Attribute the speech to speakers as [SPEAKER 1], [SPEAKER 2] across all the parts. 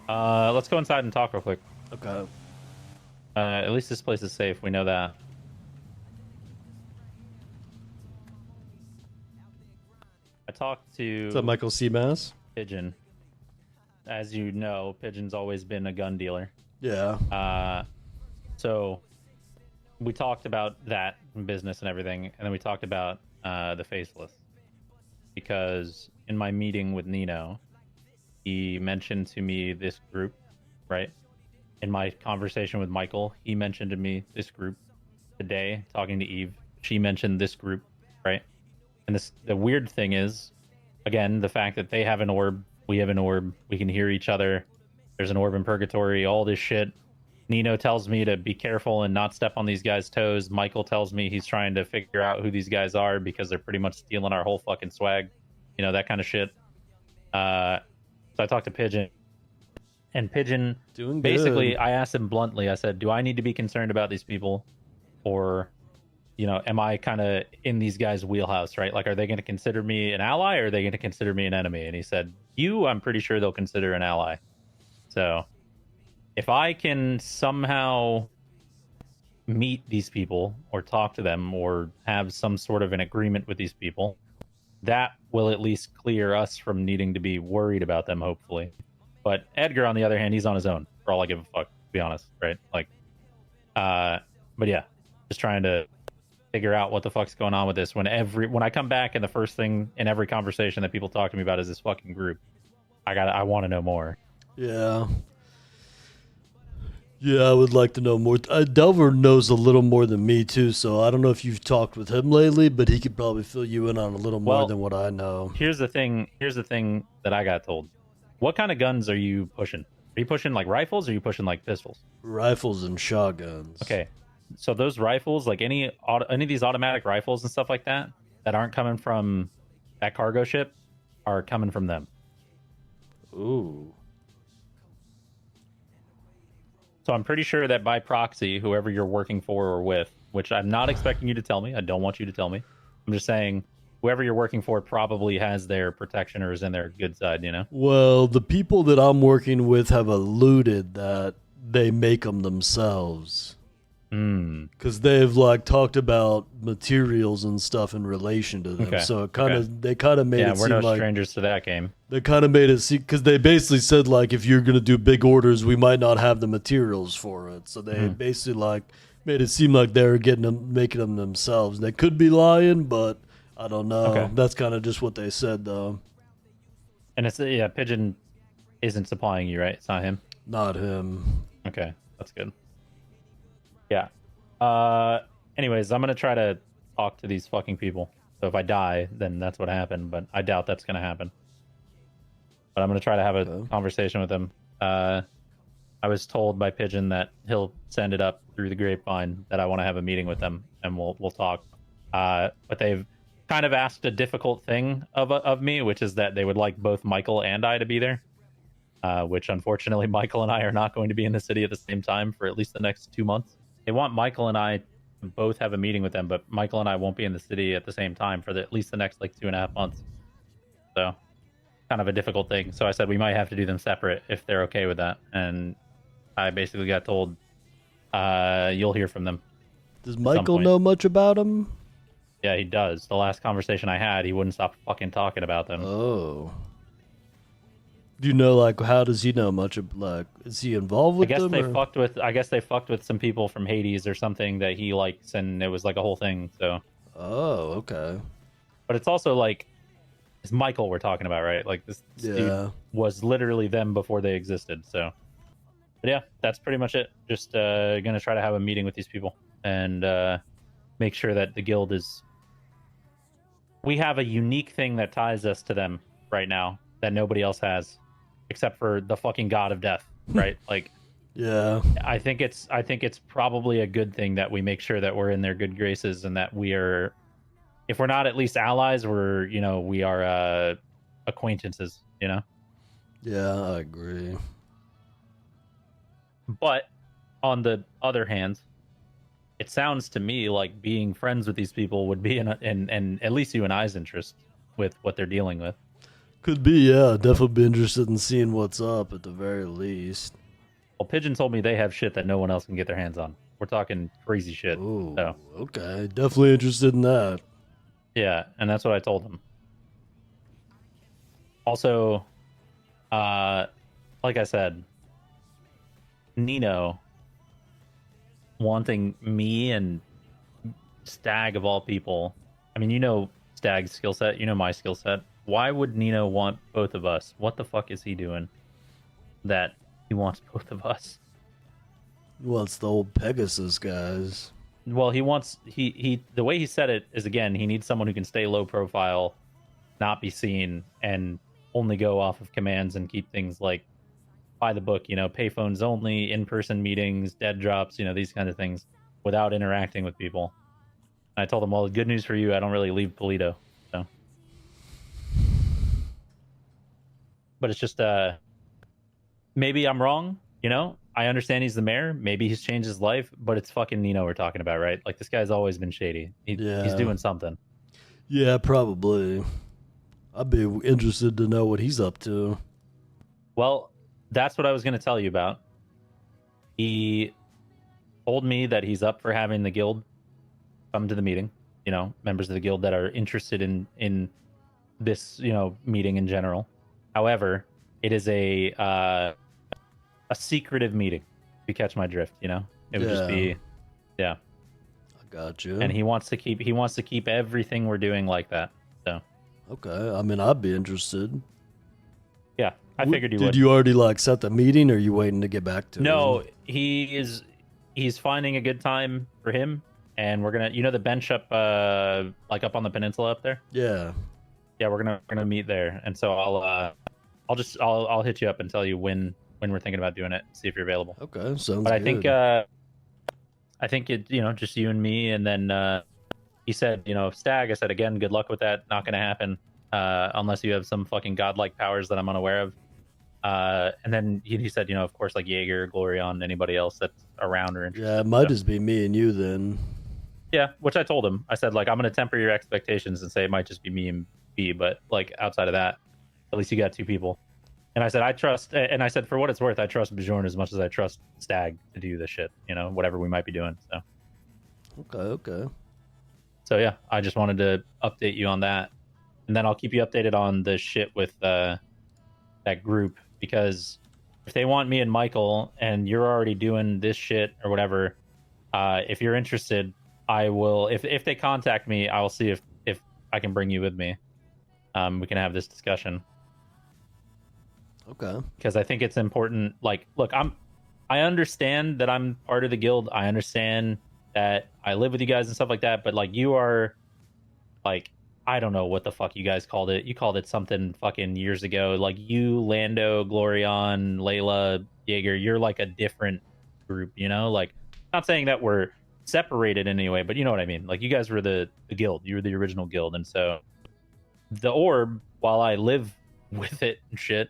[SPEAKER 1] Let's go inside and talk real quick.
[SPEAKER 2] Okay.
[SPEAKER 1] At least this place is safe. We know that. I talked
[SPEAKER 2] Is that
[SPEAKER 1] to
[SPEAKER 2] Michael C. Mass?
[SPEAKER 1] Pigeon. As you know, Pigeon's always been a gun dealer.
[SPEAKER 2] Yeah.
[SPEAKER 1] So we talked about that business and everything, and then we talked about the faceless. Because in my meeting with Nino, he mentioned to me this group, right? In my conversation with Michael, he mentioned to me this group. Today, talking to Eve, she mentioned this group, right? And the weird thing is, again, the fact that they have an orb, we have an orb, we can hear each other. There's an orb in purgatory, all this shit. Nino tells me to be careful and not step on these guys' toes. Michael tells me he's trying to figure out who these guys are because they're pretty much stealing our whole fucking swag, that kind of shit. So I talked to Pigeon, and Pigeon
[SPEAKER 2] Doing
[SPEAKER 1] basically,
[SPEAKER 2] good.
[SPEAKER 1] I asked him bluntly, I said, do I need to be concerned about these people, or am I kind of in these guys' wheelhouse, right? Like, are they going to consider me an ally, or are they going to consider me an enemy? And he said, I'm pretty sure they'll consider an ally. So if I can somehow meet these people or talk to them or have some sort of an agreement with these people, that will at least clear us from needing to be worried about them, hopefully. But Edgar, on the other hand, he's on his own, for all I give a fuck, to be honest, right? Like, but yeah, just trying to figure out what the fuck's going on with this. When I come back and the first thing in every conversation that people talk to me about is this fucking group, I want to know more.
[SPEAKER 2] Yeah. Yeah, I would like to know more. Delver knows a little more than me too, so I don't know if you've talked with him lately, but he could probably fill you in on a little more
[SPEAKER 1] Well,
[SPEAKER 2] than what I know.
[SPEAKER 1] here's the thing. Here's the thing that I got told. What kind of guns are you pushing? Are you pushing like rifles, or are you pushing like pistols?
[SPEAKER 2] Rifles and shotguns.
[SPEAKER 1] Okay, so those rifles, like any of these automatic rifles and stuff like that, that aren't coming from that cargo ship, are coming from them.
[SPEAKER 2] Ooh.
[SPEAKER 1] So I'm pretty sure that by proxy, whoever you're working for or with, which I'm not expecting you to tell me, I don't want you to tell me. I'm just saying, whoever you're working for probably has their protection or is in their good side.
[SPEAKER 2] Well, the people that I'm working with have alluded that they make them themselves.
[SPEAKER 1] Hmm.
[SPEAKER 2] Because they've like talked about materials and stuff in relation to them,
[SPEAKER 1] Okay.
[SPEAKER 2] so it
[SPEAKER 1] Okay.
[SPEAKER 2] they kind of made
[SPEAKER 1] Yeah,
[SPEAKER 2] it
[SPEAKER 1] we're
[SPEAKER 2] seem
[SPEAKER 1] no
[SPEAKER 2] like
[SPEAKER 1] strangers to that game.
[SPEAKER 2] they kind of made it seem because they basically said like if you're gonna do big orders, we might not have the materials for it. So they
[SPEAKER 1] Hmm.
[SPEAKER 2] basically like made it seem like they were making them themselves. They could be lying, but I don't
[SPEAKER 1] Okay.
[SPEAKER 2] know. That's kind of just what they said though.
[SPEAKER 1] And it's yeah, Pigeon isn't supplying you, right? It's not him.
[SPEAKER 2] Not him.
[SPEAKER 1] Okay, that's good. Yeah. Uh. Anyways, I'm gonna try to talk to these fucking people. So if I die, then that's what happened. But I doubt that's gonna happen. But I'm gonna try to have a
[SPEAKER 2] Okay.
[SPEAKER 1] conversation with him. I was told by Pigeon that he'll send it up through the grapevine that I want to have a meeting with them and we'll talk. But they've kind of asked a difficult thing of me, which is that they would like both Michael and I to be there. Which unfortunately Michael and I are not going to be in the city at the same time for at least the next 2 months. They want Michael and I to both have a meeting with them, but Michael and I won't be in the city at the same time for at least the next like 2.5 months. So kind of a difficult thing. So I said we might have to do them separate if they're okay with that. And I basically got told you'll hear from them
[SPEAKER 2] Does
[SPEAKER 1] at some
[SPEAKER 2] Michael
[SPEAKER 1] point.
[SPEAKER 2] know much about him?
[SPEAKER 1] Yeah, he does. The last conversation I had, he wouldn't stop fucking talking about them.
[SPEAKER 2] Oh. Do you know like how does he know much of like is he involved
[SPEAKER 1] I
[SPEAKER 2] with
[SPEAKER 1] guess
[SPEAKER 2] them
[SPEAKER 1] they
[SPEAKER 2] or?
[SPEAKER 1] fucked with. I guess they fucked with some people from Hades or something that he likes, and it was like a whole thing. So,
[SPEAKER 2] Oh, okay.
[SPEAKER 1] but it's also like it's Michael we're talking about, right? Like this dude
[SPEAKER 2] Yeah.
[SPEAKER 1] was literally them before they existed. So, but yeah, that's pretty much it. Just gonna try to have a meeting with these people and make sure that the guild is. We have a unique thing that ties us to them right now that nobody else has, except for the fucking god of death, right? Like
[SPEAKER 2] Yeah.
[SPEAKER 1] I think it's probably a good thing that we make sure that we're in their good graces and that we are, if we're not at least allies, we are acquaintances.
[SPEAKER 2] Yeah, I agree.
[SPEAKER 1] But on the other hand, it sounds to me like being friends with these people would be in at least you and I's interest with what they're dealing with.
[SPEAKER 2] Could be, yeah. Definitely be interested in seeing what's up at the very least.
[SPEAKER 1] Well, Pigeon told me they have shit that no one else can get their hands on. We're talking crazy shit.
[SPEAKER 2] Oh,
[SPEAKER 1] So
[SPEAKER 2] okay. Definitely interested in that.
[SPEAKER 1] yeah, and that's what I told him. Also, uh, like I said, Nino wanting me and Stag of all people. I mean, you know Stag's skill set, you know my skill set. Why would Nino want both of us? What the fuck is he doing that he wants both of us?
[SPEAKER 2] Well, it's the old Pegasus guys.
[SPEAKER 1] Well, he wants he the way he said it is again, he needs someone who can stay low profile, not be seen, and only go off of commands and keep things like by the book, you know, payphones only, in-person meetings, dead drops, you know, these kinds of things without interacting with people. And I told him, well, good news for you, I don't really leave Polito. So but it's just maybe I'm wrong, you know? I understand he's the mayor. Maybe he's changed his life, but it's fucking Nino we're talking about, right? Like this guy's always been shady. He's
[SPEAKER 2] Yeah.
[SPEAKER 1] doing something.
[SPEAKER 2] Yeah, probably. I'd be interested to know what he's up to.
[SPEAKER 1] Well, that's what I was going to tell you about. He told me that he's up for having the guild come to the meeting. You know, members of the guild that are interested in this, you know, meeting in general. However, it is a secretive meeting. If you catch my drift, you know, it would just be, yeah.
[SPEAKER 2] I got you.
[SPEAKER 1] And he wants to keep everything we're doing like that. So
[SPEAKER 2] Okay. I mean, I'd be interested.
[SPEAKER 1] yeah, I figured you
[SPEAKER 2] Did
[SPEAKER 1] would.
[SPEAKER 2] you already like set the meeting, or are you waiting to get back to
[SPEAKER 1] No,
[SPEAKER 2] him?
[SPEAKER 1] he's finding a good time for him, and we're gonna, you know, the bench up like up on the peninsula up there.
[SPEAKER 2] Yeah.
[SPEAKER 1] Yeah, we're gonna meet there, and so I'll hit you up and tell you when we're thinking about doing it. See if you're available.
[SPEAKER 2] Okay. Sounds
[SPEAKER 1] But
[SPEAKER 2] good.
[SPEAKER 1] I think it, you know, just you and me, and then he said, you know, Stag. I said again, good luck with that. Not gonna happen unless you have some fucking godlike powers that I'm unaware of. And then he said, you know, of course, like Jaeger, Glorion, anybody else that's around or interested.
[SPEAKER 2] Yeah, it might
[SPEAKER 1] So,
[SPEAKER 2] just be me and you then.
[SPEAKER 1] yeah, which I told him. I said, like, I'm going to temper your expectations and say it might just be me and B, but like outside of that, at least you got two people. And I said, I trust, and I said, for what it's worth, I trust Bjorn as much as I trust Stag to do this shit, you know, whatever we might be doing. So yeah, I just wanted to update you on that. And then I'll keep you updated on the shit with that group, because if they want me and Michael and you're already doing this shit or whatever, if you're interested, I will. If they contact me, I will see if I can bring you with me. We can have this discussion
[SPEAKER 2] Okay.
[SPEAKER 1] because I think it's important. Like, look, I understand that I'm part of the guild. I understand that I live with you guys and stuff like that. But like, you are, like, I don't know what the fuck you guys called it. You called it something fucking years ago. Like you, Lando, Glorion, Layla, Jaeger, you're like a different group, you know? Like, not saying that we're separated in any way, but you know what I mean? Like, you guys were the guild. You were the original guild. And so the orb, while I live with it and shit,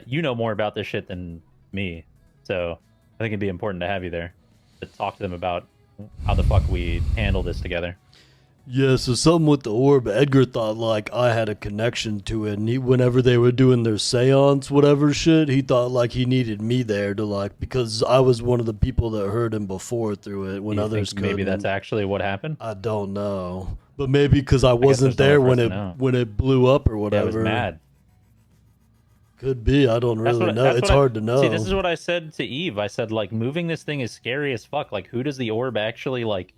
[SPEAKER 1] you know more about this shit than me. So I think it'd be important to have you there to talk to them about how the fuck we handle this together.
[SPEAKER 2] Yeah, so something with the orb, Edgar thought like I had a connection to it, and whenever they were doing their seance, whatever shit, he thought like he needed me there to like, because I was one of the people that heard him before through it when
[SPEAKER 1] Do you
[SPEAKER 2] others
[SPEAKER 1] think maybe
[SPEAKER 2] couldn't.
[SPEAKER 1] that's actually what happened?
[SPEAKER 2] I don't know, but maybe because I
[SPEAKER 1] guess
[SPEAKER 2] wasn't
[SPEAKER 1] there's
[SPEAKER 2] there
[SPEAKER 1] no way for
[SPEAKER 2] when
[SPEAKER 1] us to know.
[SPEAKER 2] when it blew up or
[SPEAKER 1] Yeah,
[SPEAKER 2] whatever.
[SPEAKER 1] I was mad.
[SPEAKER 2] Could be. I don't really know. It's hard to know.
[SPEAKER 1] See, this is what I said to Eve. I said, like, moving this thing is scary as fuck. Like, who does the orb actually like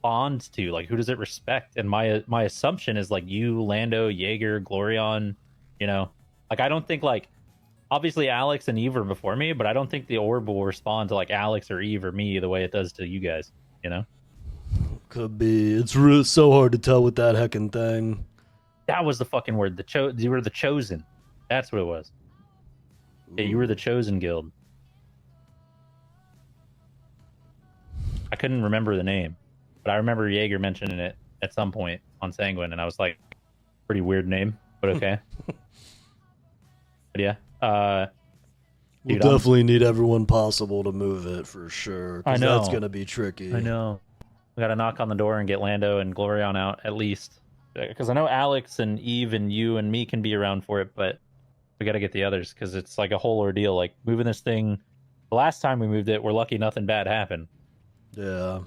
[SPEAKER 1] bonds to? Like, who does it respect? And my assumption is like you, Lando, Jaeger, Glorion. You know, like, I don't think, like, obviously Alex and Eve are before me, but I don't think the orb will respond to like Alex or Eve or me the way it does to you guys. You know,
[SPEAKER 2] Could be. It's really so hard to tell with that heckin' thing.
[SPEAKER 1] that was the fucking word. You were the chosen. That's what it was. Yeah, you were the chosen guild. I couldn't remember the name, but I remember Jaeger mentioning it at some point on Sanguine, and I was like, pretty weird name, but okay. But yeah,
[SPEAKER 2] We'll
[SPEAKER 1] dude,
[SPEAKER 2] definitely need everyone possible to move it for sure. 'Cause
[SPEAKER 1] I know.
[SPEAKER 2] that's gonna be tricky.
[SPEAKER 1] I know. We got to knock on the door and get Lando and Glorion out at least. because I know Alex and Eve and you and me can be around for it, but we got to get the others because it's like a whole ordeal. Like moving this thing. The last time we moved it, we're lucky nothing bad happened.
[SPEAKER 2] Yeah.